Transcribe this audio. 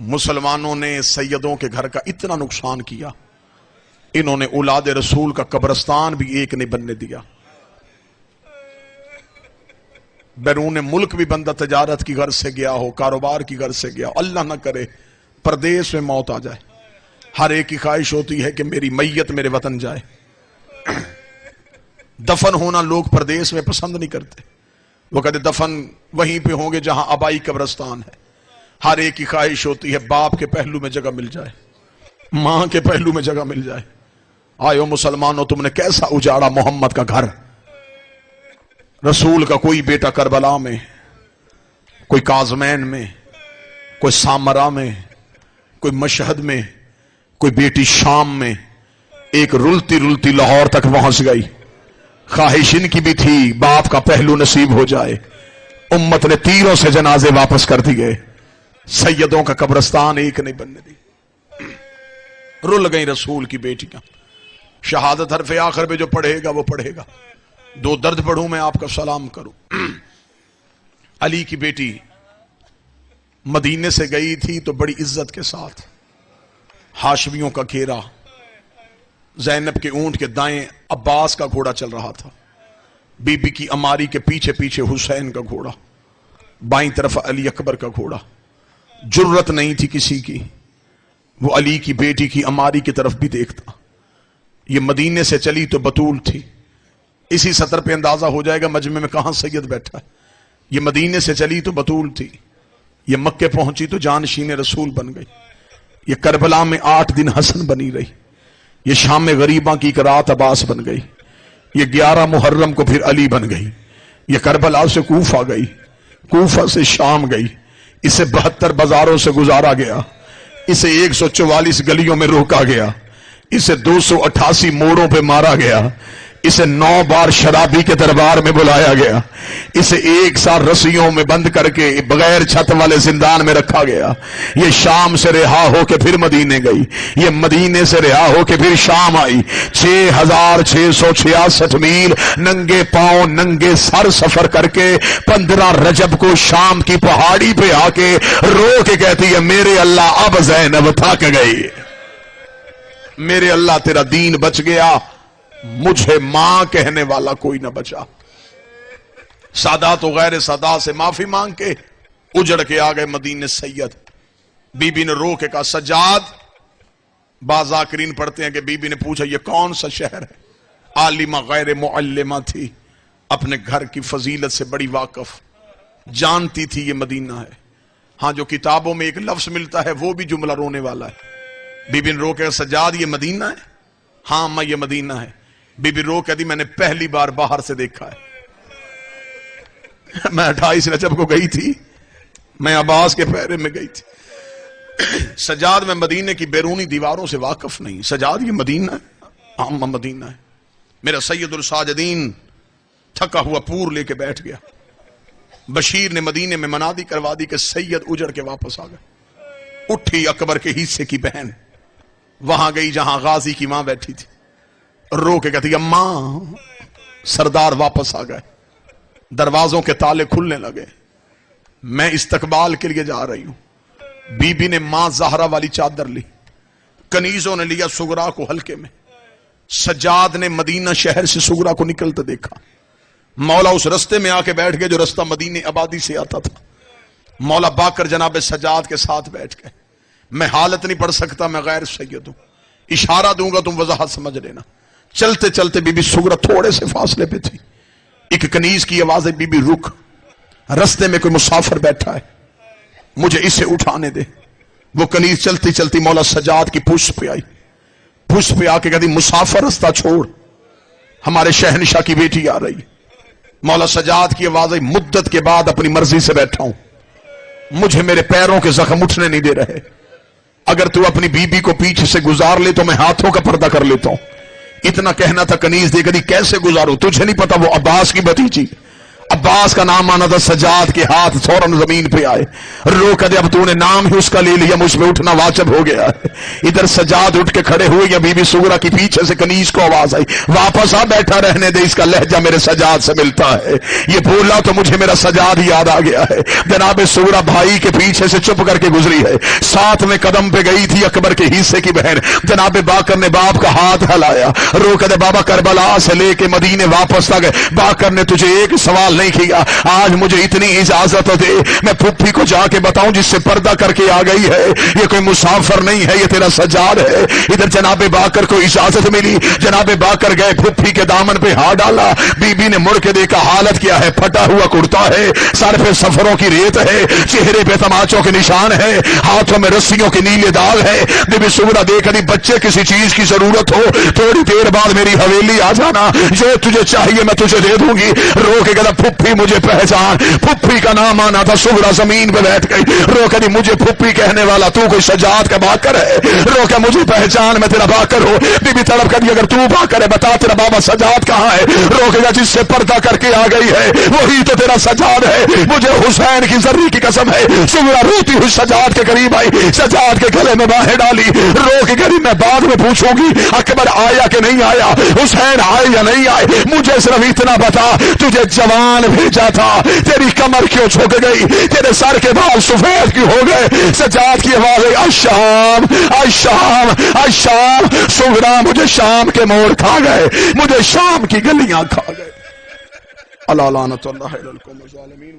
مسلمانوں نے سیدوں کے گھر کا اتنا نقصان کیا، انہوں نے اولاد رسول کا قبرستان بھی ایک نہیں بننے دیا۔ بیرون ملک بھی بندہ تجارت کی غرض سے گیا ہو، کاروبار کی غرض سے گیا ہو، اللہ نہ کرے پردیس میں موت آ جائے، ہر ایک کی خواہش ہوتی ہے کہ میری میت میرے وطن جائے۔ دفن ہونا لوگ پردیس میں پسند نہیں کرتے، وہ کہتے دفن وہیں پہ ہوں گے جہاں آبائی قبرستان ہے۔ ہر ایک کی خواہش ہوتی ہے باپ کے پہلو میں جگہ مل جائے، ماں کے پہلو میں جگہ مل جائے۔ آئیو مسلمانوں، تم نے کیسا اجاڑا محمد کا گھر۔ رسول کا کوئی بیٹا کربلا میں، کوئی کاظمین میں، کوئی سامرا میں، کوئی مشہد میں، کوئی بیٹی شام میں، ایک رلتی رلتی لاہور تک پہنچ گئی۔ خواہش ان کی بھی تھی باپ کا پہلو نصیب ہو جائے، امت نے تیروں سے جنازے واپس کر دیے، سیدوں کا قبرستان ایک نہیں بننے دی۔ رل گئی رسول کی بیٹیاں۔ شہادت حرف آخر پہ جو پڑھے گا وہ پڑھے گا۔ دو درد پڑھوں میں آپ کا سلام کروں۔ علی کی بیٹی مدینے سے گئی تھی تو بڑی عزت کے ساتھ، ہاشمیوں کا گھیرا، زینب کے اونٹ کے دائیں عباس کا گھوڑا چل رہا تھا، بی بی کی اماری کے پیچھے پیچھے حسین کا گھوڑا، بائیں طرف علی اکبر کا گھوڑا۔ جرت نہیں تھی کسی کی وہ علی کی بیٹی کی اماری کی طرف بھی دیکھتا۔ یہ مدینے سے چلی تو بطول تھی، اسی سطر پہ اندازہ ہو جائے گا مجمع میں کہاں سید بیٹھا ہے۔ یہ مدینے سے چلی تو بطول تھی، یہ مکے پہنچی تو جانشین رسول بن گئی، یہ کربلا میں 8 دن حسن بنی رہی، یہ شام میں غریباں کی ایک رات عباس بن گئی، یہ 11 محرم کو پھر علی بن گئی، یہ کربلا سے کوفہ گئی، کوفہ سے شام گئی، اسے 72 بازاروں سے گزارا گیا، اسے 144 گلیوں میں روکا گیا، اسے 288 موڑوں پہ مارا گیا، اسے 9 بار شرابی کے دربار میں بلایا گیا، اسے 1 سال رسیوں میں بند کر کے بغیر چھت والے زندان میں رکھا گیا۔ یہ شام سے رہا ہو کے پھر مدینے گئی، یہ مدینے سے رہا ہو کے پھر شام آئی، 6666 میل ننگے پاؤں ننگے سر سفر کر کے 15 رجب کو شام کی پہاڑی پہ آ کے رو کے کہتی ہے میرے اللہ اب زینب تھک گئی، میرے اللہ تیرا دین بچ گیا، مجھے ماں کہنے والا کوئی نہ بچا۔ سادات و غیر سادات سے معافی مانگ کے اجڑ کے آ گئے مدینے سید۔ بی بی نے رو کے کہا سجاد، بعض ذاکرین پڑھتے ہیں کہ بی بی نے پوچھا یہ کون سا شہر ہے؟ عالمہ غیر معلمہ تھی، اپنے گھر کی فضیلت سے بڑی واقف، جانتی تھی یہ مدینہ ہے۔ ہاں جو کتابوں میں ایک لفظ ملتا ہے وہ بھی جملہ رونے والا ہے۔ بی بی نے رو کے سجاد یہ مدینہ ہے؟ ہاں میں یہ مدینہ ہے۔ بی بی رو کہتی میں نے پہلی بار باہر سے دیکھا ہے، میں 28 رجب کو گئی تھی، میں عباس کے پہرے میں گئی تھی۔ سجاد میں مدینے کی بیرونی دیواروں سے واقف نہیں، سجاد یہ مدینہ ہے؟ ہاں مدینہ ہے۔ میرا سید الساجدین تھکا ہوا پور لے کے بیٹھ گیا، بشیر نے مدینے میں منادی کروا دی کہ سید اجڑ کے واپس آ گئے۔ اٹھی اکبر کے حصے کی بہن، وہاں گئی جہاں غازی کی ماں بیٹھی تھی، رو کے کہتی اماں سردار واپس آ گئے، دروازوں کے تالے کھلنے لگے، میں استقبال کے لیے جا رہی ہوں۔ بی بی نے ماں زہرا والی چادر لی، کنیزوں نے لیا سغرا کو ہلکے میں۔ سجاد نے مدینہ شہر سے سغرا کو نکلتے دیکھا، مولا اس رستے میں آ کے بیٹھ گئے جو رستہ مدینے آبادی سے آتا تھا۔ مولا باکر جناب سجاد کے ساتھ بیٹھ گئے۔ میں حالت نہیں پڑھ سکتا، میں غیر سید ہوں، اشارہ دوں گا تم وضاحت سمجھ لینا۔ چلتے چلتے بی بی سغرا تھوڑے سے فاصلے پہ تھی، ایک کنیز کی آواز ہے بی بی رک، رستے میں کوئی مسافر بیٹھا ہے، مجھے اسے اٹھانے دے۔ وہ کنیز چلتی چلتی مولا سجاد کی پشت پہ آئی، پشت پہ آ کے کہتی مسافر رستہ چھوڑ، ہمارے شہنشاہ کی بیٹی آ رہی۔ مولا سجاد کی آواز آئی مدت کے بعد اپنی مرضی سے بیٹھا ہوں، مجھے میرے پیروں کے زخم اٹھنے نہیں دے رہے، اگر تو اپنی بی بی کو پیچھے سے گزار لے تو میں ہاتھوں کا پردہ کر لیتا ہوں۔ اتنا کہنا تھا، کنیز دے کہتی کیسے گزارو، تجھے نہیں پتا وہ عباس کی بھتیجی، عباس کا نام آنا تھا سجاد کے ہاتھ فوراً زمین پہ آئے. رو کہتے اب تو نے نام ہی اس کا لے لیا, مجھ پہ اٹھنا واجب ہو گیا. ادھر سجاد اٹھ کے کھڑے ہوئے, یا بی بی سغرا کی پیچھے سے کنیز کو آواز آئی, واپس آ, بیٹھا رہنے دے, اس کا لہجہ میرے سجاد سے ملتا ہے. یہ بولا تو مجھے میرا سجاد ہی یاد آ گیا ہے. جناب سغرا بھائی کے پیچھے سے چپ کر کے گزری ہے, ساتھ میں قدم پہ گئی تھی اکبر کے حصے کی بہن. جناب باقر نے باپ کا ہاتھ ہلایا, رو کہتے بابا کربلا سے لے کے مدینے واپس تک باقر نے تجھے ایک سوال نہیں کیا, آج مجھے اتنی اجازت دے میں پھپھی کو جا کے بتاؤں جس سے پردہ کر کے آ گئی ہے, یہ کوئی مسافر نہیں ہے, یہ تیرا سجاد ہے. ادھر جناب باقر کو اجازت ملی, جناب باقر گئے, پھپھی کے دامن پہ ہاتھ ڈالا. بی بی نے مڑ کے دیکھا, حالت کیا ہے, پھٹا ہوا کرتا ہے, سر پہ سفروں کی ریت ہے, چہرے پہ تماچوں کے نشان ہے, ہاتھوں میں رسیوں کے نیلے داغ ہے. بی بی سغرا دیکھ رہی بچے کسی چیز کی ضرورت ہو تھوڑی دیر بعد میری حویلی آ جانا, جو تجھے چاہیے میں تجھے دے دوں گی. رو کے کہتا پھپھی مجھے پہچان. پھپھی کا نام آنا تھا. سغرا زمین پہ بیٹھ گئی, رو کہ مجھے پھپھی کہنے والا تو کوئی سجاد کا باقر ہے؟ رو کہ مجھے پہچان, میں تیرا باقر ہوں. بی بی تڑپ کر اگر تو باقر ہے بتا تیرا بابا سجاد کہاں ہے؟ رو کہ جس سے پردہ کر کے آ گئی ہے وہی تو تیرا سجاد ہے. مجھے حسین کی ذری کی قسم ہے. سغرا روتی ہوئی سجاد کے قریب آئی, سجاد کے گلے میں باہیں ڈالی. رو کے قریب میں بعد میں پوچھوں گی اکبر آیا کہ نہیں آیا, حسین آئے یا نہیں آئے, مجھے صرف اتنا بتا تجھے جوان بھیجا تھا, تیری کمر کیوں جھک گئی, تیرے سر کے بال سفید کیوں ہو گئے؟ سجاد کی آواز ہے الشام الشام الشام. سغرا مجھے شام کے موڑ کھا گئے, مجھے شام کی گلیاں کھا گئے. اللہ لعنت اللہ علی القوم الظالمین.